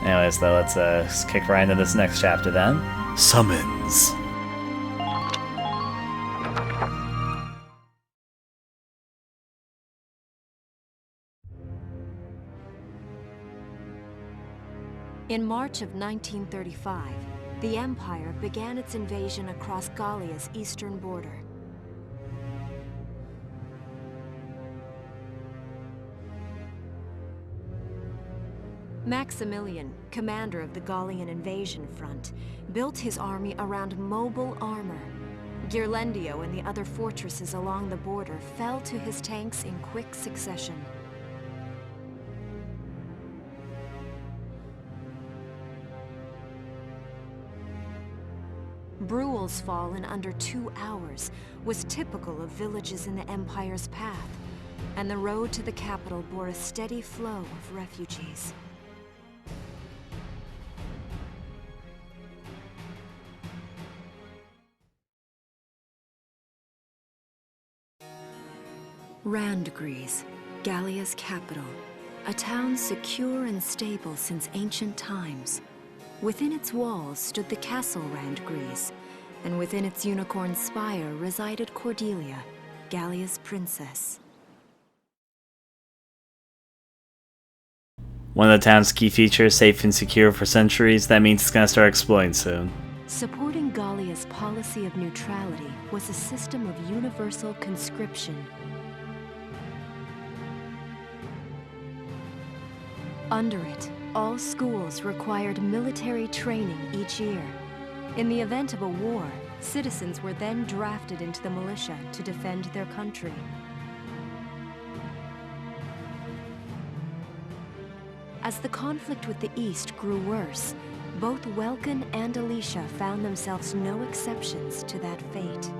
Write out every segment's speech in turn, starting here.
Anyways, though, let's kick right into this next chapter then. Summons. In March of 1935, the Empire began its invasion across Gallia's eastern border. Maximilian, commander of the Gallian invasion front, built his army around mobile armor. Ghirlandaio and the other fortresses along the border fell to his tanks in quick succession. Bruhl's fall in under 2 hours was typical of villages in the Empire's path, and the road to the capital bore a steady flow of refugees. Randgries, Gallia's capital, a town secure and stable since ancient times. Within its walls stood the castle Randgries, and within its unicorn spire resided Cordelia, Gallia's princess. One of the town's key features, safe and secure for centuries, that means it's gonna start exploding soon. Supporting Gallia's policy of neutrality was a system of universal conscription. Under it, all schools required military training each year. In the event of a war, citizens were then drafted into the militia to defend their country. As the conflict with the East grew worse, both Welkin and Alicia found themselves no exceptions to that fate.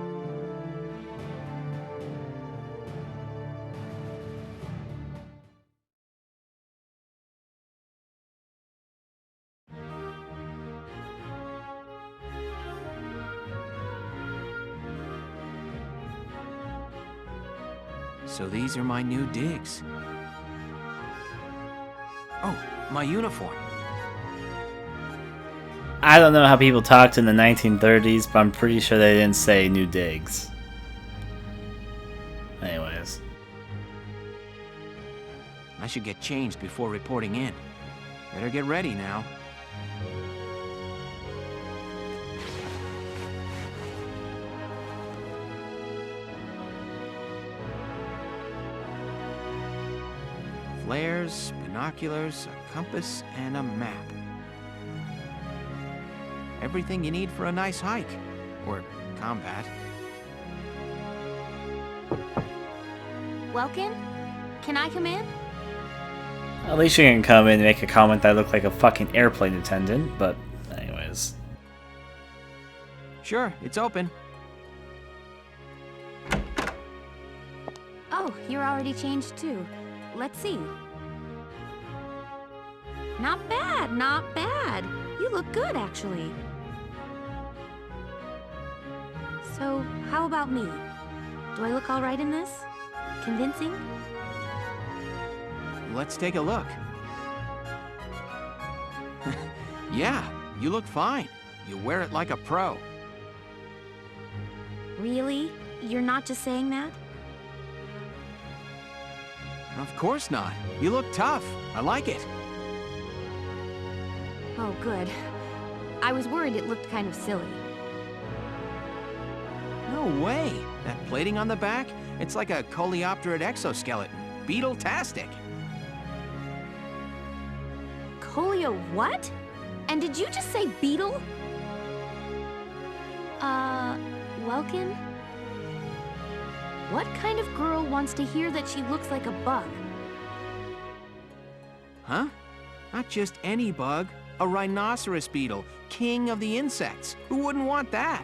So these are my new digs. Oh, my uniform. I don't know how people talked in the 1930s, but I'm pretty sure they didn't say new digs. Anyways. I should get changed before reporting in. Better get ready now. Flares, binoculars, a compass, and a map. Everything you need for a nice hike. Or combat. Welkin? Can I come in? At least you can come in and make a comment that I look like a fucking airplane attendant, but anyways. Sure, it's open. Oh, you're already changed too. Let's see. Not bad, not bad. You look good, actually. So, how about me? Do I look all right in this? Convincing? Let's take a look. Yeah, you look fine. You wear it like a pro. Really? You're not just saying that? Of course not. You look tough. I like it. Oh, good. I was worried it looked kind of silly. No way. That plating on the back? It's like a coleopterid exoskeleton. Beetle-tastic. Colio what? And did you just say beetle? Welkin? What kind of girl wants to hear that she looks like a bug? Huh? Not just any bug. A rhinoceros beetle. King of the insects. Who wouldn't want that?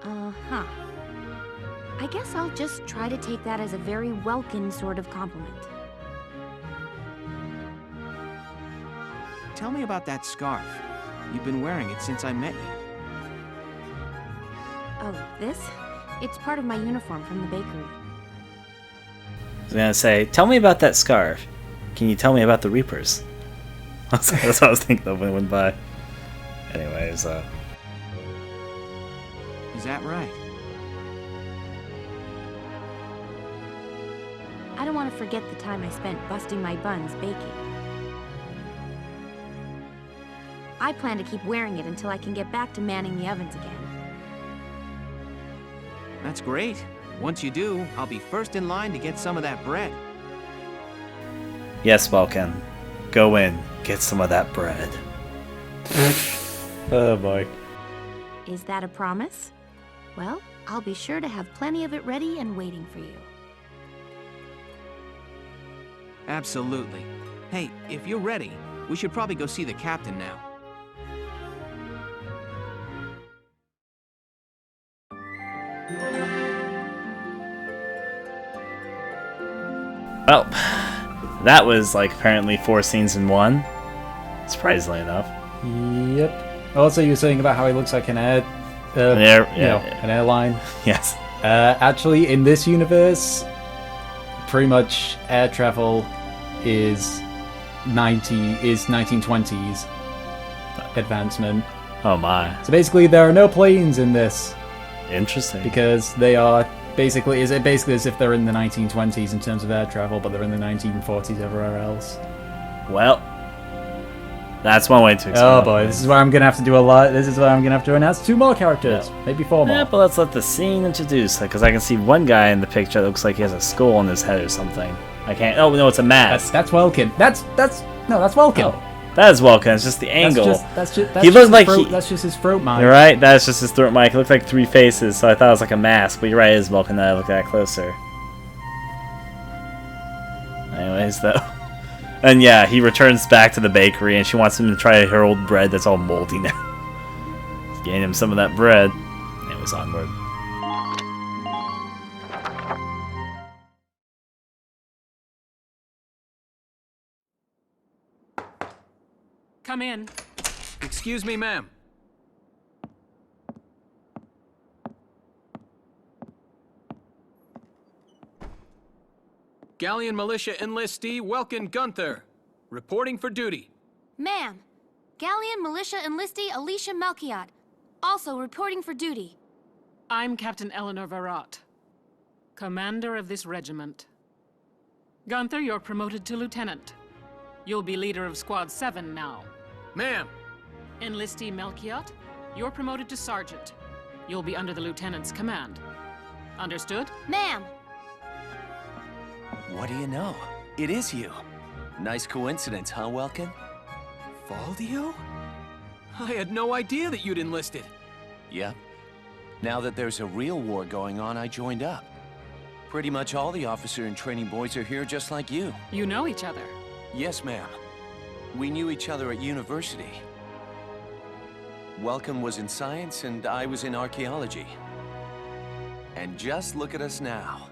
Uh-huh. I guess I'll just try to take that as a very Welkin sort of compliment. Tell me about that scarf. You've been wearing it since I met you. Oh, this? It's part of my uniform from the bakery. was gonna say, tell me about that scarf. Can you tell me about the Reapers? That's what I was thinking of when it went by. Anyways, Is that right? I don't want to forget the time I spent busting my buns baking. I plan to keep wearing it until I can get back to manning the ovens again. That's great. Once you do, I'll be first in line to get some of that bread. yes, Vulcan. Go in, get some of that bread. Oh boy. Is that a promise? Well, I'll be sure to have plenty of it ready and waiting for you. Absolutely. Hey, if you're ready, we should probably go see the captain now. Well, that was like apparently 4 scenes in one. Surprisingly enough. Yep. Also, you were saying about how he looks like an air, an airline. Yes. Actually, in this universe, pretty much air travel is 1920s advancement. Oh my. So basically, there are no planes in this Interesting. because they are basically as if they're in the 1920s in terms of air travel, but they're in the 1940s everywhere else. Well, that's one way to explain. Oh boy, this is where I'm gonna have to do a lot. This is where I'm gonna have to announce 2 more characters, maybe 4 more. Yeah, but let's let the scene introduce, because I can see one guy in the picture that looks like he has a skull on his head or something. I can't. Oh no, it's a mask. That's Welkin. That's Welkin. Oh, that is Vulcan. It's just the angle. That's He looked like that's just his throat mic. You're right. That's just his throat mic. It looked like 3 faces, so I thought it was like a mask. But you're right, it is Vulcan. Now I look at it closer. Anyways, though, and yeah, he returns back to the bakery, and she wants him to try her old bread that's all moldy now. Getting him some of that bread. Anyways, onward. Come in. Excuse me, ma'am. Galleon Militia enlistee Welkin Gunther, reporting for duty. Ma'am, Galleon Militia enlistee Alicia Melchiot, also reporting for duty. I'm Captain Eleanor Varrot, commander of this regiment. Gunther, you're promoted to lieutenant. You'll be leader of Squad 7 now. Ma'am. Enlistee Melchiot, you're promoted to sergeant. You'll be under the lieutenant's command. Understood? Ma'am! What do you know? It is you. Nice coincidence, huh, Welkin? Valdio? I had no idea that you'd enlisted. Yep. Now that there's a real war going on, I joined up. Pretty much all the officer and training boys are here just like you. You know each other. Yes, ma'am. We knew each other at university. Welcome was in science and I was in archaeology. And just look at us now.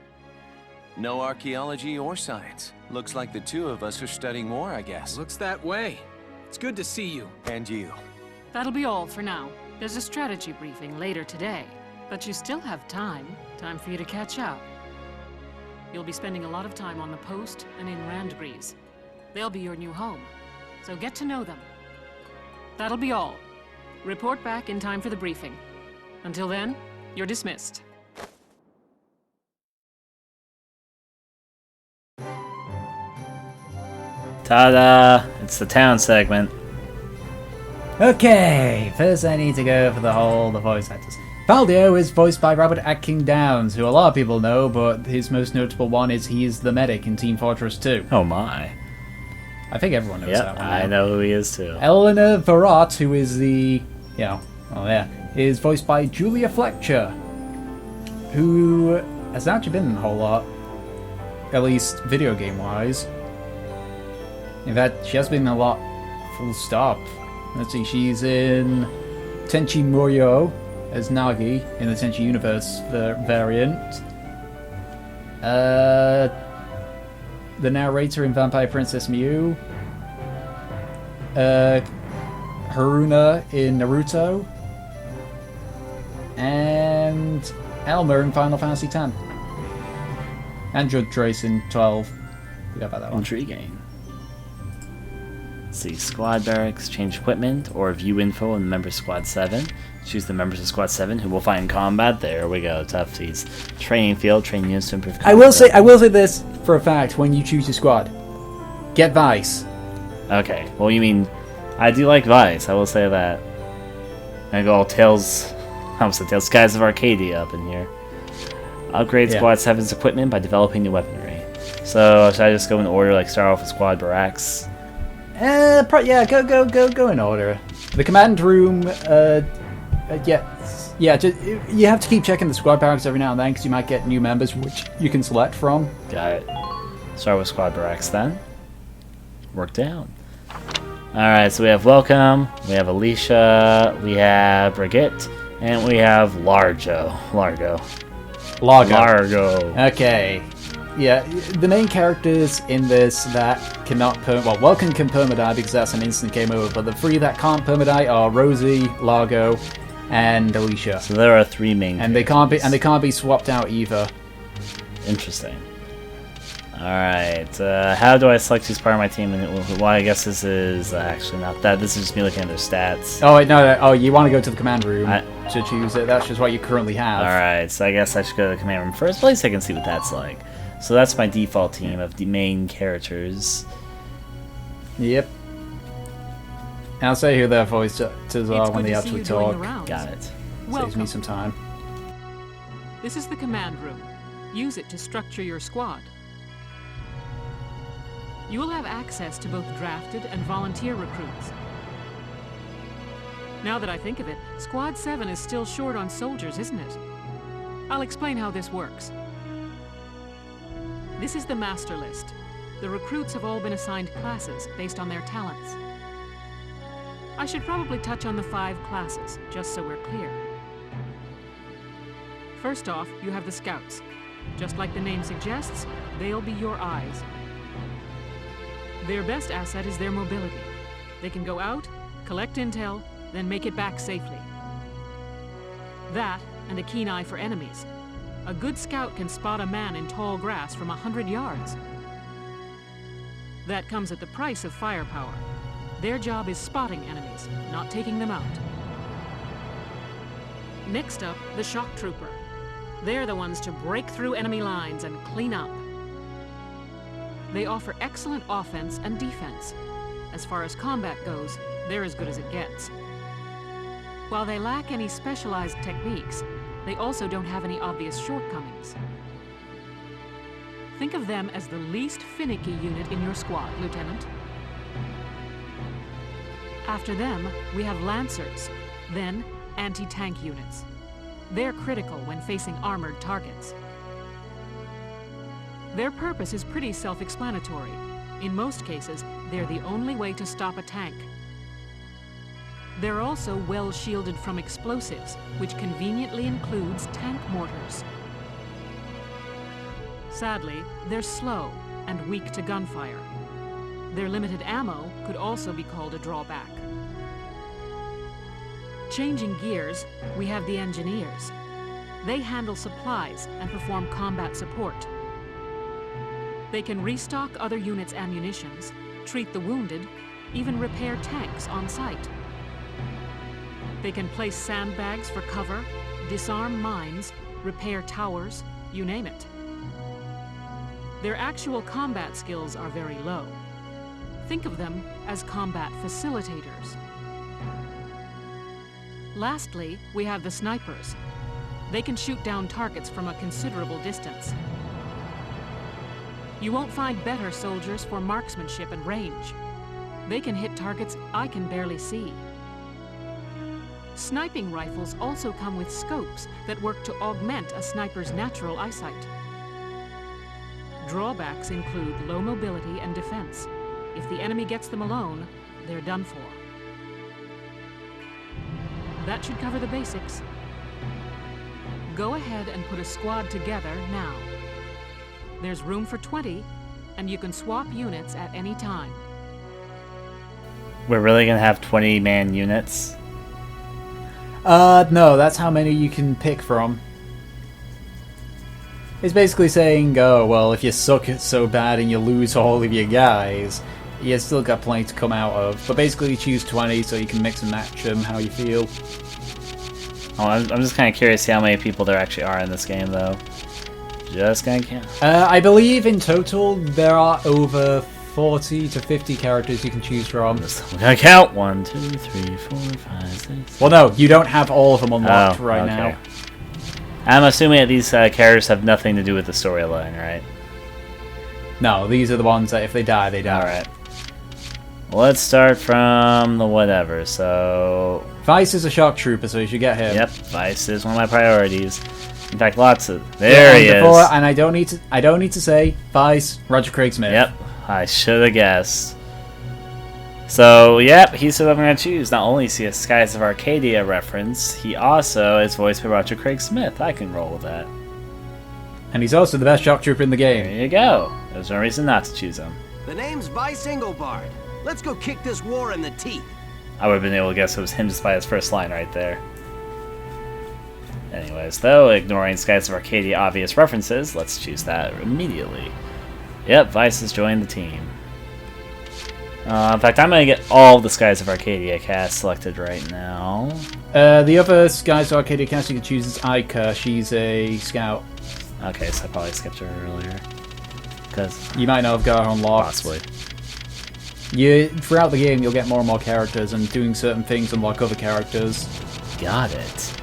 No archaeology or science. Looks like the 2 of us are studying more, I guess. Looks that way. It's good to see you. And you. That'll be all for now. There's a strategy briefing later today, but you still have time for you to catch up. You'll be spending a lot of time on the post and in Randbreeze. They'll be your new home, so get to know them. That'll be all. Report back in time for the briefing. Until then, you're dismissed. Ta-da! It's the town segment. Okay, first I need to go for the voice actors. Valdio is voiced by Robert Atkin Downes, who a lot of people know, but his most notable one is he is the medic in Team Fortress 2. Oh my. I think everyone knows that one. I know who he is too. Eleanor Varrot, who is is voiced by Julia Fletcher, who has actually been in a whole lot, at least video game wise. In fact, she has been in a lot, full stop. Let's see, she's in Tenchi Muyo as Nagi in the Tenchi Universe variant. The narrator in Vampire Princess Mew. Haruna in Naruto. And Elmer in Final Fantasy X. Android Tracing 12. Forgot about that one. Intriguing. Let's see, Squad Barracks, change equipment, or view info on the member Squad 7. Choose the members of Squad 7 who will fight in combat. There we go, tough seats. Training field, train units to improve combat. I will say this for a fact when you choose your squad. Get Vice. Okay, well you mean, I do like Vice, I will say that. I go all Tales, I almost said Tales, Skies of Arcadia up in here. Upgrade Squad 7's equipment by developing new weaponry. So, should I just go in order, like start off with Squad Barracks? Yeah, go in order. The command room, you have to keep checking the squad barracks every now and then because you might get new members which you can select from. Got it. Start with Squad Barracks then. Work down. Alright, so we have Welcome, we have Alicia, we have Brigitte, and we have Largo. Okay. Yeah, the main characters in this that cannot Welcome can permadie because that's an instant game over, but the three that can't permadie are Rosie, Largo, and Alicia. So there are three main characters. They can't be swapped out either. Interesting. Alright, how do I select who's part of my team? And I guess this is actually not that. This is just me looking at their stats. Oh, wait, no. Oh, you want to go to the command room to choose it. That's just what you currently have. Alright, so I guess I should go to the command room first. At least I can see what that's like. So that's my default team of the main characters. Yep. And I'll say who their voices are when they actually talk. Got it. Saves me some time. This is the command room. Use it to structure your squad. You will have access to both drafted and volunteer recruits. Now that I think of it, Squad 7 is still short on soldiers, isn't it? I'll explain how this works. This is the master list. The recruits have all been assigned classes based on their talents. I should probably touch on the 5 classes, just so we're clear. First off, you have the scouts. Just like the name suggests, they'll be your eyes. Their best asset is their mobility. They can go out, collect intel, then make it back safely. That, and a keen eye for enemies. A good scout can spot a man in tall grass from 100 yards. That comes at the price of firepower. Their job is spotting enemies, not taking them out. Next up, the shock trooper. They're the ones to break through enemy lines and clean up. They offer excellent offense and defense. As far as combat goes, they're as good as it gets. While they lack any specialized techniques, they also don't have any obvious shortcomings. Think of them as the least finicky unit in your squad, Lieutenant. After them, we have Lancers, then anti-tank units. They're critical when facing armored targets. Their purpose is pretty self-explanatory. In most cases, they're the only way to stop a tank. They're also well shielded from explosives, which conveniently includes tank mortars. Sadly, they're slow and weak to gunfire. Their limited ammo could also be called a drawback. Changing gears, we have the engineers. They handle supplies and perform combat support. They can restock other units' ammunitions, treat the wounded, even repair tanks on site. They can place sandbags for cover, disarm mines, repair towers, you name it. Their actual combat skills are very low. Think of them as combat facilitators. Lastly, we have the snipers. They can shoot down targets from a considerable distance. You won't find better soldiers for marksmanship and range. They can hit targets I can barely see. Sniping rifles also come with scopes that work to augment a sniper's natural eyesight. Drawbacks include low mobility and defense. If the enemy gets them alone, they're done for. That should cover the basics. Go ahead and put a squad together now. There's room for 20, and you can swap units at any time. We're really gonna have 20-man units? No, that's how many you can pick from. It's basically saying, oh, well, if you suck it so bad and you lose all of your guys, you still got plenty to come out of. But basically you choose 20 so you can mix and match them how you feel. Oh, I'm just kind of curious to see how many people there actually are in this game, though. Just gonna count. I believe in total there are over 40 to 50 characters you can choose from. We gotta count. 1, 2, 3, 4, 5, 6. Well, no, you don't have all of them unlocked right now. I'm assuming that these characters have nothing to do with the storyline, right? No, these are the ones that if they die, they die. Alright. Well, let's start from the whatever, so... Vice is a shock trooper, so you should get him. Yep, Vice is one of my priorities. In fact, lots of... There he is! And I don't need to say, Vice, Roger Craig Smith. Yep, I should have guessed. So, yep, he's who I'm going to choose. Not only is he a Skies of Arcadia reference, he also is voiced by Roger Craig Smith. I can roll with that. And he's also the best shock trooper in the game. There you go. There's no reason not to choose him. The name's Vice Engelbard. Let's go kick this war in the teeth. I would have been able to guess it was him just by his first line right there. Anyways, though, ignoring Skies of Arcadia obvious references, let's choose that immediately. Yep, Vice has joined the team. In fact, I'm going to get all the Skies of Arcadia cast selected right now. The other Skies of Arcadia cast you can choose is Aika. She's a scout. Okay, so I probably skipped her earlier. Because you might not have got her unlocked. Possibly. Throughout the game, you'll get more and more characters, and doing certain things unlock other characters. Got it.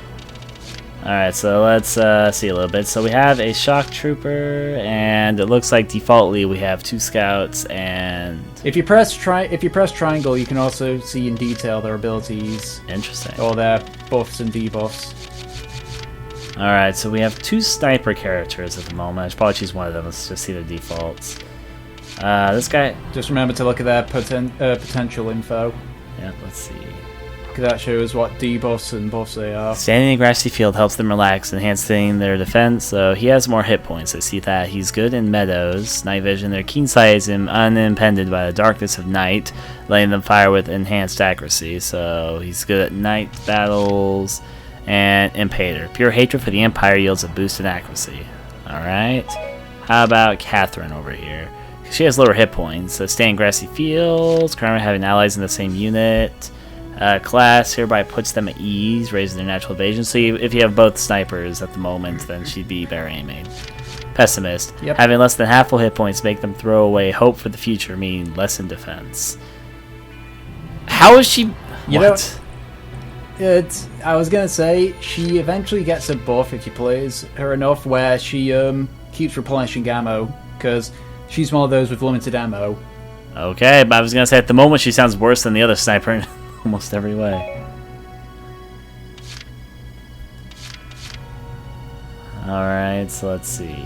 Alright, so let's see a little bit. So we have a shock trooper, and it looks like defaultly we have 2 scouts, and... If you press triangle, you can also see in detail their abilities. Interesting. Or their buffs and debuffs. Alright, so we have 2 sniper characters at the moment. I should probably choose one of them. Let's just see the defaults. This guy... Just remember to look at their potential info. Yeah, let's see. Because that shows what debuffs and buffs they are. Standing in a grassy field helps them relax, enhancing their defense, so he has more hit points. I see that. He's good in meadows. Night vision, their keen sight is unimpeded by the darkness of night, letting them fire with enhanced accuracy. So he's good at night battles. And Impader. Pure hatred for the Empire yields a boost in accuracy. Alright. How about Catherine over here? She has lower hit points. So stay in grassy fields, currently having allies in the same unit. Class hereby puts them at ease, raising their natural evasion. So if you have both snipers at the moment, then she'd be better aiming. Pessimist. Yep. Having less than half full hit points make them throw away hope for the future, meaning less in defense. How is she... What? I was gonna say, she eventually gets a buff if you plays her enough where she keeps replenishing ammo, because she's one of those with limited ammo. Okay, but I was gonna say at the moment she sounds worse than the other sniper in almost every way. Alright, so let's see.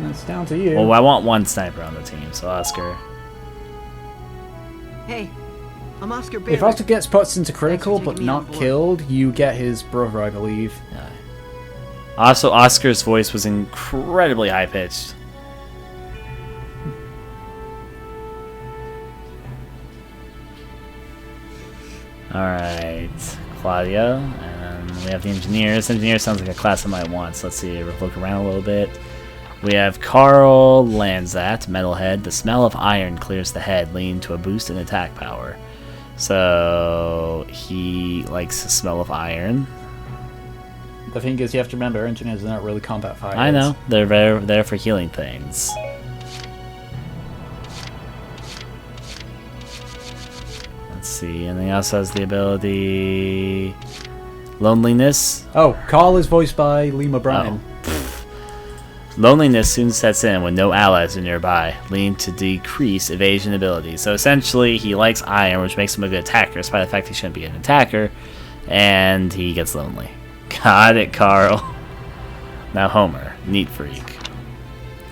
It's down to you. Well, I want one sniper on the team, so Oscar. Hey, I'm Oscar Barrett. If Oscar gets put into critical but not killed, you get his brother, I believe. Yeah. Also, Oscar's voice was incredibly high-pitched. Alright, Claudia, and we have the Engineers. Engineer sounds like a class I might want, so let's see, look around a little bit. We have Carl Lanzat, Metalhead. The smell of iron clears the head, leading to a boost in attack power. So, he likes the smell of iron. The thing is, you have to remember, engineers are not really combat fighters. I know, they're there for healing things. Let's see, and he also has the ability... Loneliness. Oh, Carl is voiced by Lima Bryan. Oh. Loneliness soon sets in when no allies are nearby, leading to decreased evasion ability. So essentially, he likes iron, which makes him a good attacker, despite the fact he shouldn't be an attacker, and he gets lonely. Got it, Carl. Now Homer, neat freak.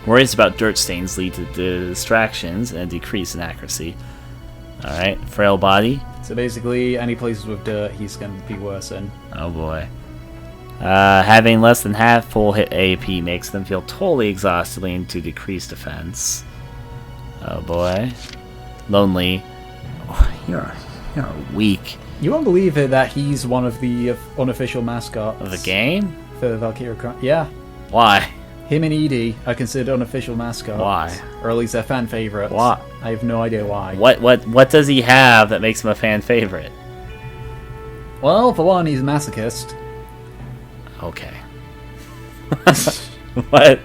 Worries about dirt stains lead to distractions and a decrease in accuracy. Alright, frail body. So basically, any places with dirt, he's going to be worse in. Oh boy. Having less than half full hit AP makes them feel totally exhausted, leading to decreased defense. Oh boy. Lonely. Oh, you're weak. You won't believe it that he's one of the unofficial mascots Of the game? for Valkyria. Yeah. Why? Him and Edie are considered unofficial mascots. Why? Or at least they're fan favorites. Why? I have no idea why. What does he have that makes him a fan favorite? Well, for one, he's a masochist. Okay. What?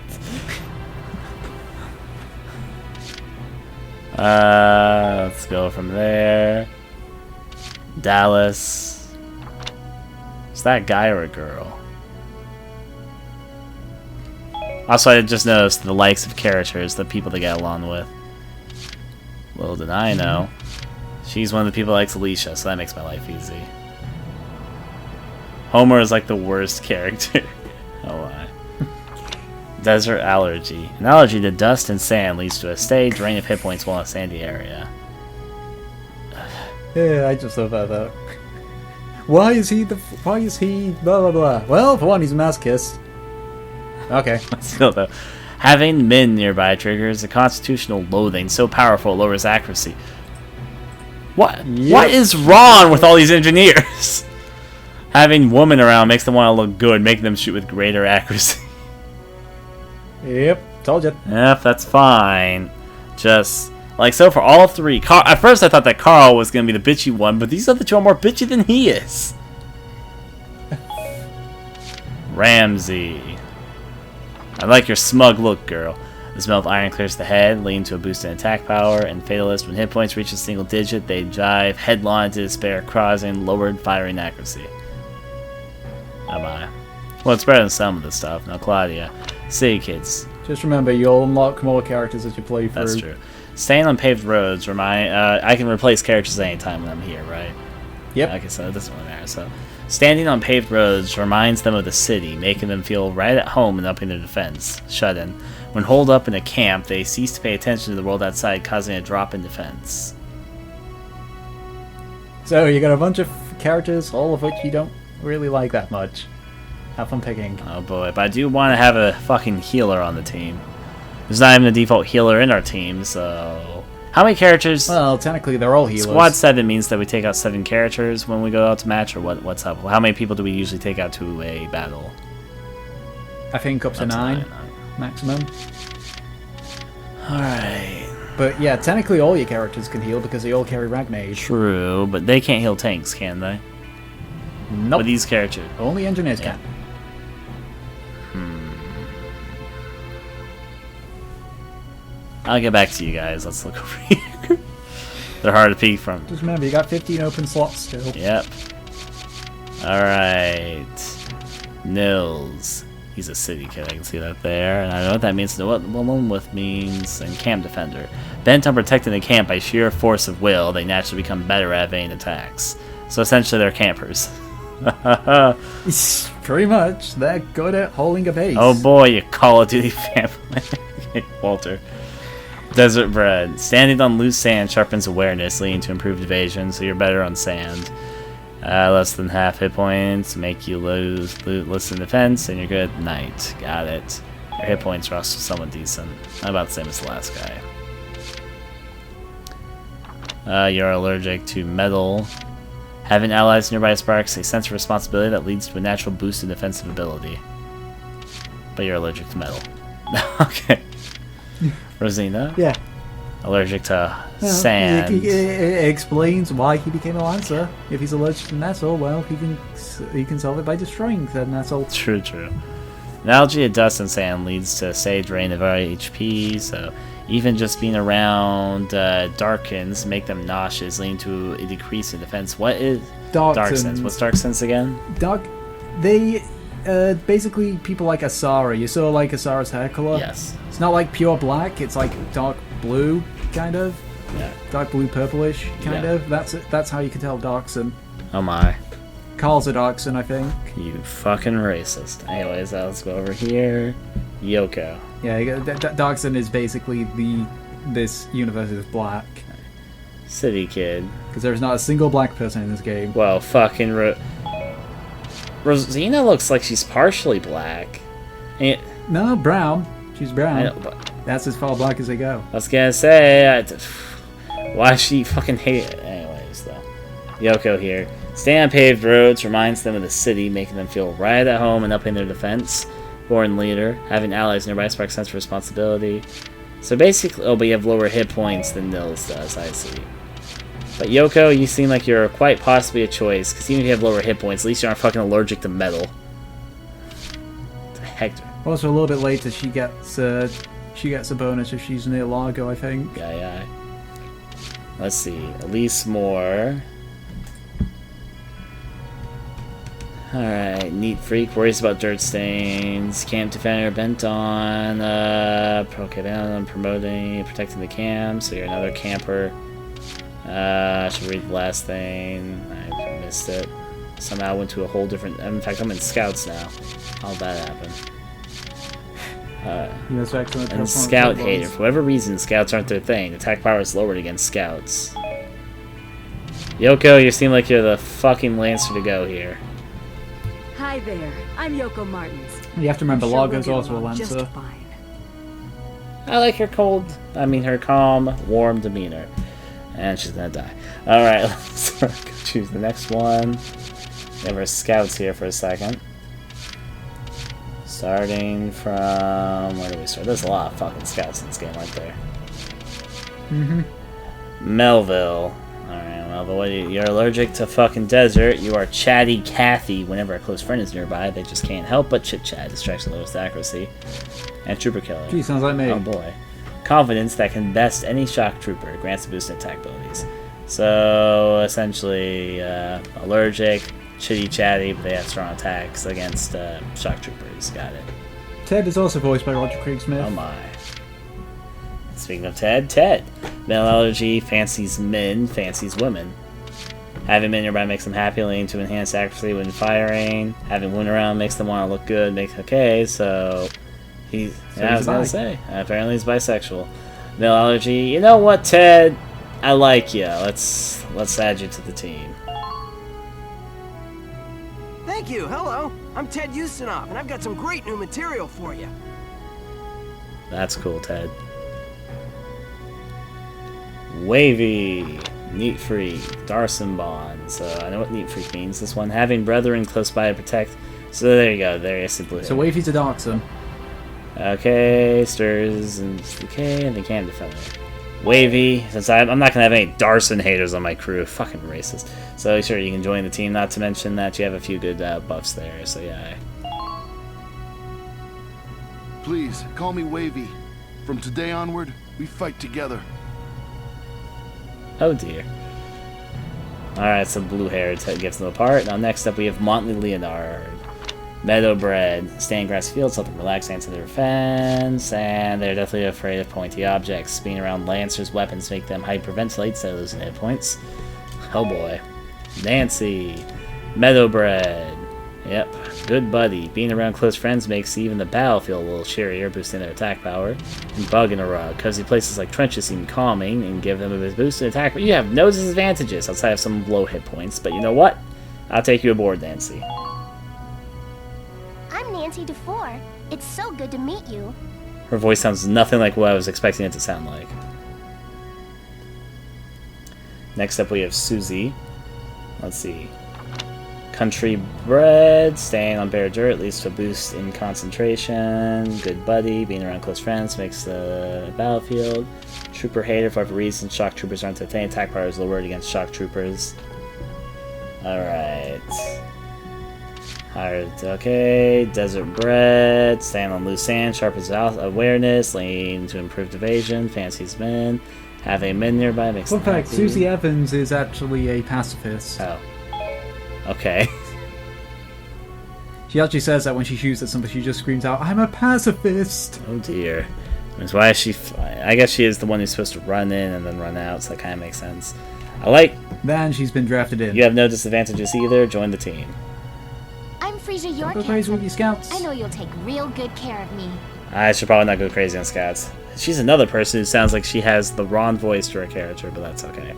Let's go from there. Dallas. Is that a guy or a girl? Also, I just noticed the likes of characters, the people they get along with. Little did I know. She's one of the people that likes Alicia, so that makes my life easy. Homer is like the worst character. Oh, why? Desert allergy. An allergy to dust and sand leads to a stay drain of hit points while in a sandy area. Yeah, I just love that. Why is he blah blah blah? Well, for one, he's a masochist. Okay. Still though, having men nearby triggers a constitutional loathing so powerful it lowers accuracy. What? Yep. What is wrong with all these engineers? Having women around makes them want to look good, making them shoot with greater accuracy. Yep, told you. Yep, that's fine. Just like so for all three. At first, I thought that Carl was gonna be the bitchy one, but these other two are more bitchy than he is. Ramsey. I like your smug look, girl. The smell of iron clears the head, leading to a boost in attack power, and Fatalist, when hit points reach a single digit, they dive headlong into despair, causing lowered firing accuracy. Oh my. Well, it's better than some of the stuff. Now, Claudia. City kids. Just remember, you'll unlock more characters as you play through. That's true. Staying on paved roads I can replace characters anytime when I'm here, right? Yep. Okay, so it doesn't really matter. So, standing on paved roads reminds them of the city, making them feel right at home and upping their defense. Shut in. When holed up in a camp, they cease to pay attention to the world outside, causing a drop in defense. So, you got a bunch of characters, all of which you don't really like that much. Have fun picking. Oh boy, but I do want to have a fucking healer on the team. There's not even a default healer in our team, so... How many characters? Well, technically they're all healers. Squad 7 means that we take out 7 characters when we go out to match, or what's up? How many people do we usually take out to a battle? I think up to 9 maximum. Alright. But yeah, technically all your characters can heal because they all carry Ragnage. True, but they can't heal tanks, can they? Nope. With these characters. Only engineers can. I'll get back to you guys. Let's look over here. They're hard to peek from. Just remember, you got 15 open slots still. Yep. Alright. Nils. He's a city kid, I can see that there. And I know what that means. What Alone With means. And camp defender. Bent on protecting the camp by sheer force of will, they naturally become better at evading attacks. So essentially they're campers. Pretty much. They're good at holding a base. Oh boy, you Call of Duty family. Walter. Desert bread. Standing on loose sand sharpens awareness, leading to improved evasion, so you're better on sand. Less than half hit points, make you lose less in defense, and you're good at night. Got it. Your hit points are also somewhat decent. About the same as the last guy. You're allergic to metal. Having allies nearby sparks a sense of responsibility that leads to a natural boost in defensive ability. But you're allergic to metal. Okay. Rosina? Yeah. Allergic to sand. It explains why he became a lancer. If he's allergic to metal, well, he can solve it by destroying the metal. True. An allergy to dust and sand leads to, say, drain of our HP, so even just being around darkens make them nauseous, leading to a decrease in defense. What is dark sense? What's dark sense again? They basically people like Asara. You saw like Asara's hair color? Yes. It's not like pure black, it's like dark blue, kind of. Yeah. Dark blue purplish, kind of. That's how you can tell Darkson. Oh my. Carl's a Darkson, I think. You fucking racist. Anyways, let's go over here. Yoko. Yeah, Darkson is basically this universe is black. City kid. Because there's not a single black person in this game. Well, fucking Rosina looks like she's partially black. No, brown. She's brown. I know, but that's as far black as they go. I was gonna say, why she fucking hate it? Anyways, though. Yoko here. Staying on paved roads reminds them of the city, making them feel right at home and up in their defense. Born leader. Having allies nearby sparks sense of responsibility. So basically, oh, but you have lower hit points than Nils does, I see. But Yoko, you seem like you're quite possibly a choice, because even if you have lower hit points, at least you aren't fucking allergic to metal. What the heck? Also, a little bit later, she gets a bonus if she's near Largo, I think. Yeah. Let's see. Elise Moore. Alright, neat freak, worries about dirt stains. Camp defender bent on promoting, protecting the camp, so you're another camper. I should read the last thing. I missed it. Somehow I went to a whole different... In fact, I'm in Scouts now. How'd that happen? And Scout hater. For whatever reason, Scouts aren't their thing. Attack power is lowered against Scouts. Yoko, you seem like you're the fucking Lancer to go here. Hi there, I'm Yoko Martins. You have to remember, Largo's we'll also a Lancer. I like her her calm, warm demeanor. And she's gonna die. Alright, let's go choose the next one. We have our Scouts here for a second. Starting from... Where do we start? There's a lot of fucking Scouts in this game, aren't there? Melville. Alright, Melville, you're allergic to fucking desert. You are chatty Cathy whenever a close friend is nearby. They just can't help but chit-chat. Distraction lowest accuracy. And Trooper Killer. Gee, sounds like me. Oh boy. Confidence that can best any shock trooper. Grants a boost in attack abilities. So, essentially, allergic, chitty-chatty, but they have strong attacks against shock troopers. Got it. Ted is also voiced by Roger Craig-Smith. Oh my. Speaking of Ted. Male allergy fancies men, fancies women. Having men nearby makes them happy, leading to enhanced accuracy when firing. Having women around makes them want to look good. Okay, so... I was gonna say. Apparently he's bisexual. Male allergy. You know what, Ted? I like you. Let's add you to the team. Thank you. Hello. I'm Ted Ustinov, and I've got some great new material for you. That's cool, Ted. Wavy. Neat Freak. Darson Bonds. I know what Neat Freak means. This one. Having brethren close by to protect. So there you go. There you simply. So Wavy's a Darkson. Okay, stirs and decay, and they can defend it. Wavy, since I'm not gonna have any Darson haters on my crew, fucking racist. So sure, you can join the team. Not to mention that you have a few good buffs there. So yeah. Please call me Wavy. From today onward, we fight together. Oh dear. Alright, so blue hair gets them apart. Now next up we have Motley Leonard. Meadowbred. Stay in grass fields, help them relax, answer their defense, and they're definitely afraid of pointy objects. Being around Lancers' weapons make them hyperventilate, so losing hit points. Oh boy. Nancy. Meadowbred. Yep. Good buddy. Being around close friends makes even the battle feel a little cheerier, boosting their attack power. And Bug in a Rug. Cozy places like trenches seem calming and give them a boost in attack, but you have no disadvantages outside of some low hit points. But you know what? I'll take you aboard, Nancy. I'm Nancy DeFore. It's so good to meet you. Her voice sounds nothing like what I was expecting it to sound like. Next up we have Susie. Let's see. Country bred, staying on bare dirt leads to a boost in concentration. Good buddy, being around close friends makes the battlefield. Trooper hater, for whatever reason, shock troopers aren't entertained. Attack power is lowered against shock troopers. Alright. Okay, desert bred, staying on loose sand, sharpens awareness, leaning to improved evasion, fancies men, having men nearby makes them fact, happy. Susie Evans is actually a pacifist. Oh. Okay. She actually says that when she shoots at somebody, she just screams out, "I'm a pacifist!" Oh dear. That's why I guess she is the one who's supposed to run in and then run out, so that kind of makes sense. Then she's been drafted in. You have no disadvantages either, join the team. I'm Frasier, your Go crazy with your Scouts. I know you'll take real good care of me. I should probably not go crazy on Scouts. She's another person who sounds like she has the wrong voice to her character, but that's okay.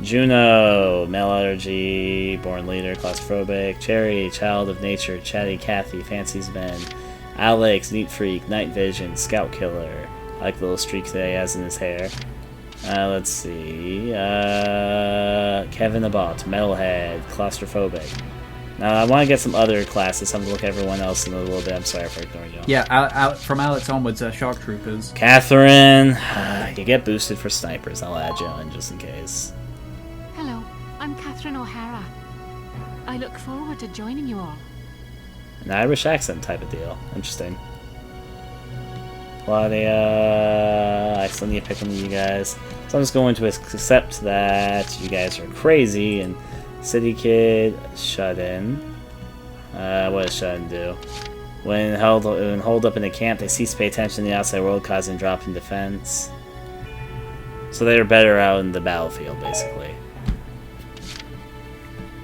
Juno, male allergy, born leader, claustrophobic. Cherry, child of nature, chatty Cathy, fancies men. Alex, neat freak, night vision, scout killer. I like the little streaks that he has in his hair. Let's see. Kevin Abbott, metalhead, claustrophobic. Now, I want to get some other classes. I'm going to look at everyone else in a little bit. I'm sorry for ignoring you. Yeah, from Alex onwards, Shark Troopers. Catherine, you get boosted for snipers. I'll add you in just in case. Hello, I'm Catherine O'Hara. I look forward to joining you all. An Irish accent type of deal. Interesting. Claudia, I still need to pick one of you guys. So I'm just going to accept that you guys are crazy and City Kid, shut in. What does shut in do? When holed up in a camp, they cease to pay attention to the outside world, causing a drop in defense. So they're better out in the battlefield, basically.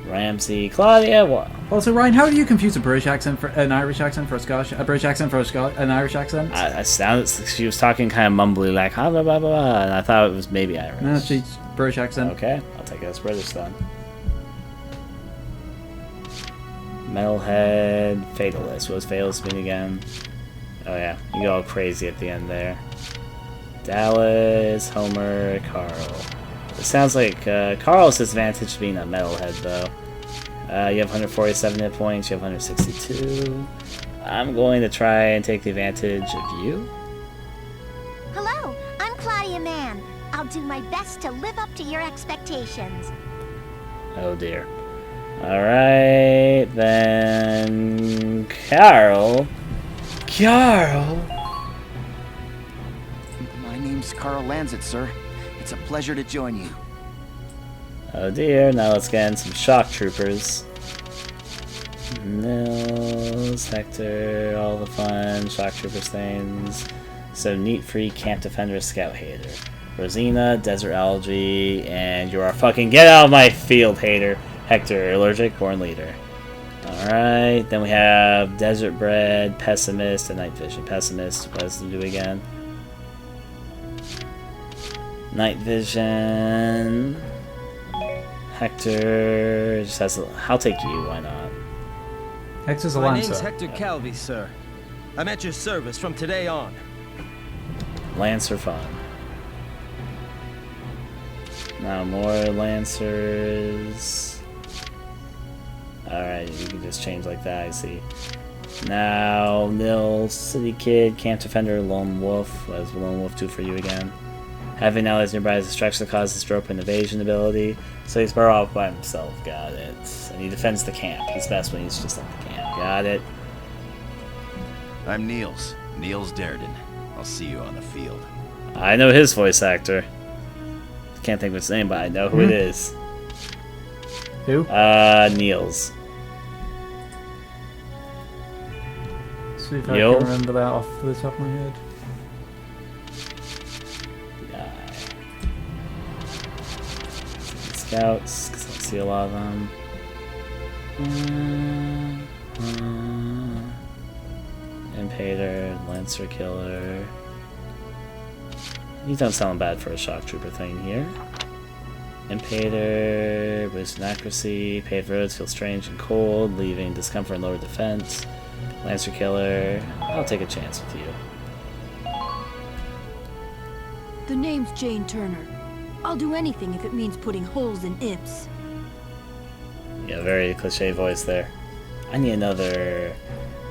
Ramsey, Claudia, what? Also, Ryan, how do you confuse a British accent for an Irish accent for a Scottish, a British accent for an Irish accent? I sounded, she was talking kind of mumbly, like blah blah blah blah, and I thought it was maybe Irish. No, she's British accent. Okay, I'll take it as British then. Metalhead, Fatalist. What was Fatalist mean again? Oh yeah, you go all crazy at the end there. Dallas, Homer, Carl. It sounds like Carl's disadvantage being a Metalhead though. You have 147 hit points, you have 162. I'm going to try and take the advantage of you. Hello, I'm Claudia Mann. I'll do my best to live up to your expectations. Oh dear. Alright, then... Carl? My name's Carl Lanzet, sir. It's a pleasure to join you. Oh dear, now let's get in some shock troopers. Nils, Hector, all the fun, shock troopers things. So, Neat Freak, Camp Defender, Scout Hater. Rosina, Desert Algae, and you are fucking get out of my field, Hater. Hector, Allergic, Born Leader. Alright, then we have Desert Bread, Pessimist, and Night Vision. Pessimist, what does it do again? Night Vision. Hector just has I'll take you, why not? Hector's a My Lancer. name's Hector Calvi, sir. I'm at your service from today on. Lancer fun. Now more Lancers. Alright, you can just change like that, I see. Now, Nils, City Kid, Camp Defender, Lone Wolf. What does Lone Wolf do for you again? Having allies nearby is a distraction that causes stroke and evasion ability. So he's better off by himself, got it. And he defends the camp. He's best when he's just at the camp, got it. I'm Niels Darden. I'll see you on the field. I know his voice actor. Can't think of his name, but I know who it is. Who? Niels. See if I can remember that off the top of my head. Scouts, because I see a lot of them. Impader, Lancer Killer. You don't sound bad for a shock trooper thing here. Impader, boost in accuracy, paved roads feel strange and cold, leaving discomfort and lower defense. Lancer Killer, I'll take a chance with you. The name's Jane Turner. I'll do anything if it means putting holes in imps. Yeah, very cliche voice there. I need another...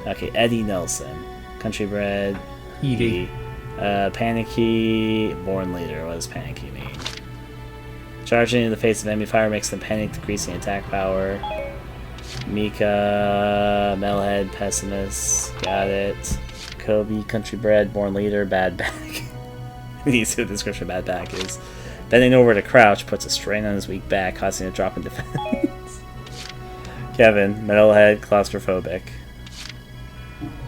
Okay, Eddie Nelson. Country bred. Edie. Panicky. Born Leader. What does Panicky mean? Charging in the face of enemy fire makes them panic, decreasing attack power. Mika. Metalhead. Pessimist. Got it. Kobe. Country bred. Born Leader. Bad back. You see what the description of bad back is. Bending over to crouch puts a strain on his weak back, causing a drop in defense. Kevin, Metalhead, claustrophobic.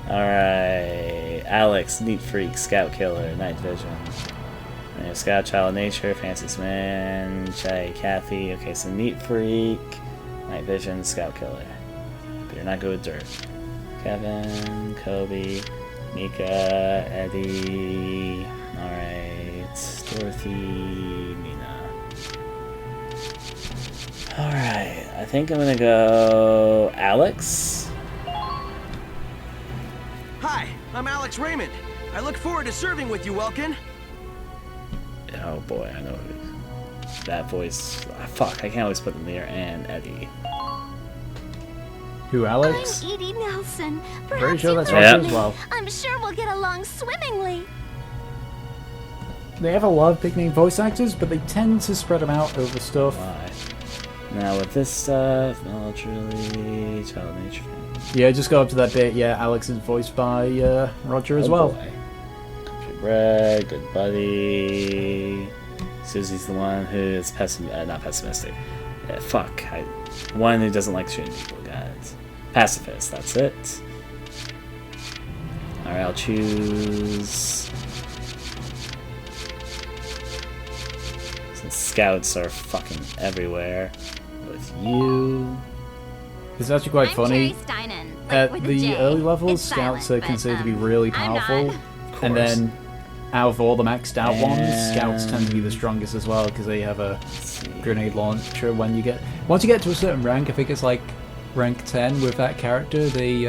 Alright. Alex, Neat Freak, Scout Killer, Night Vision. And you have Scout, Child of Nature, Fancy Man, Chai, Kathy. Okay, so Neat Freak, Night Vision, Scout Killer. But you're not good with dirt. Kevin, Kobe, Mika, Eddie. Alright. Dorothy, Mina. Alright, I think I'm gonna go Alex. Hi, I'm Alex Raymond. I look forward to serving with you, Welkin. Oh boy, I know that voice. Fuck, I can't always put them there. And Eddie. Who, Alex? I'm Edie Nelson. Pretty Perhaps sure you've that's heard Roger of as me. well. I'm sure we'll get along swimmingly. They have a lot of big name voice actors, but they tend to spread them out over stuff. Why? Now with this stuff, militarily, child nature. Yeah, just go up to that bit. Yeah, Alex is voiced by Roger as well. Boy. Country bred, good buddy. Susie's the one who is not pessimistic. Yeah, fuck. One who doesn't like shooting people. Got it. Pacifist. That's it. All right, I'll choose. Since scouts are fucking everywhere, with you. It's actually quite funny. Steinen, At with a the J. early levels, It's scouts silent, are considered to be but, really I'm powerful, not. and then out of all the maxed out ones, And- scouts tend to be the strongest as well because they have a grenade launcher. Once you get to a certain rank, I think it's like rank 10 with that character, they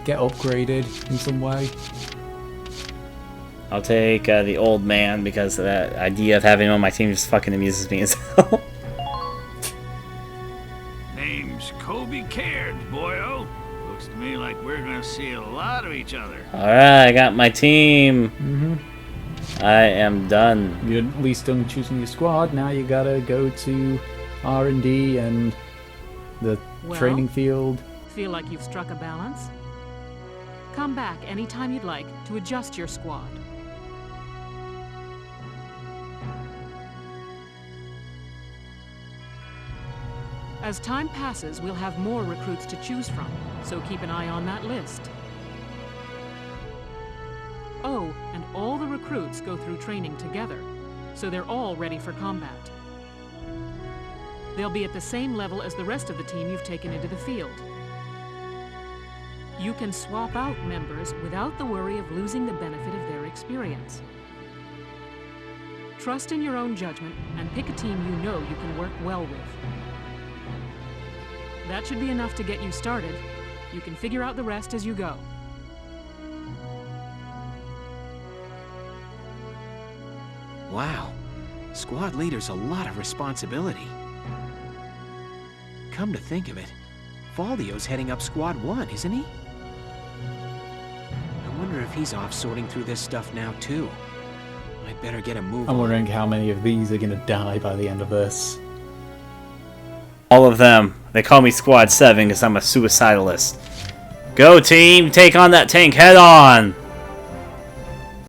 get upgraded in some way. I'll take the old man because that idea of having him on my team just fucking amuses me as hell. Name's Kobe Cairns, boyo. Looks to me like we're gonna see a lot of each other. Alright, I got my team. Mm-hmm. I am done. You're at least done choosing your squad. Now you gotta go to R&D and the Well? training field. Feel like you've struck a balance? Come back anytime you'd like to adjust your squad. As time passes, we'll have more recruits to choose from, so keep an eye on that list. Oh, and all the recruits go through training together, so they're all ready for combat. They'll be at the same level as the rest of the team you've taken into the field. You can swap out members without the worry of losing the benefit of their experience. Trust in your own judgment and pick a team you know you can work well with. That should be enough to get you started. You can figure out the rest as you go. Wow. Squad leader's a lot of responsibility. Come to think of it, Faldio's heading up Squad 1, isn't he? I wonder if he's off sorting through this stuff now, too. I'd better get a move I'm on. wondering how many of these are gonna die by the end of this. All of them. They call me Squad 7 because I'm a suicidalist. Go team, take on that tank head on!